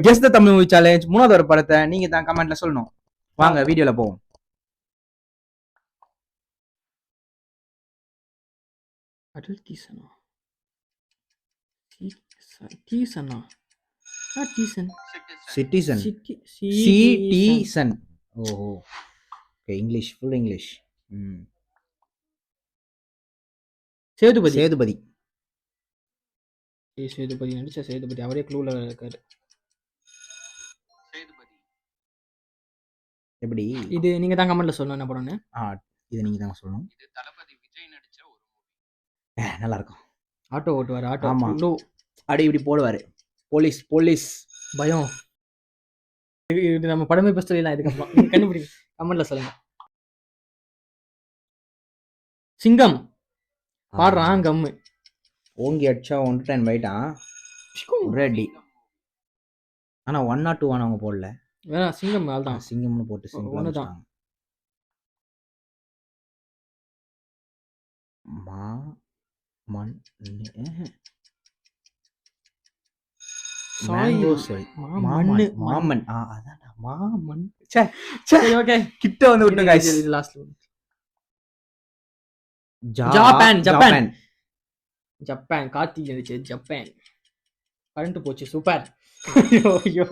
Guess த Tamil movie challenge. மூணாவது ஒரு படத்தை நீங்க தான் கமெண்ட்ல சொல்லணும். வாங்க வீடியோல போவோம். அடல் கீசனா டீசனா டீசன் சிட்டிசன் சிட்டிசன். ஓஹோ, okay. English, full English. Sethupathi. Sethupathi Sethupathi நடிச்ச சேதுபதி, அவரே க்ளூல இருக்காரு. எப்படி? இது நீங்க தான் கமெண்ட்ல சொல்லணும் என்ன படம்னு. இது நீங்க தான் சொல்லணும். இது தளபதி விஜய் நடிச்ச ஒரு மூவி. நல்லா இருக்கும். ஆட்டோ ஓட்டுவார். ஆட்டோ. ஆமா, அப்படி இப்படி போடுவாரு. போலீஸ் போலீஸ் பயம். இது நம்ம படமே பஸ்ட் சொல்லலாம். இதுக்கப்புறம் நீங்க கண்டுபிடிங்க, கமெண்ட்ல சொல்லுங்க. சிங்கம் பாடுறான் கம்மு. ஓங்கி அடிச்சா 110 பைட்டான் ரெடி. ஆனா 102 அவங்க போடல. சிங்கம் தான். சிங்கம்னு போட்டு சிங்கம் தான். மா மண் மேங்கோ சரி மாமன் மாமன். அதான்டா மாமன். சரி ஓகே, கிட்ட வந்து விட்டு guys. Last Japan. Japan Japan Karthik நடிச்ச ஜப்பான். கரண்ட் போச்சு. சூப்பர். ஐயோ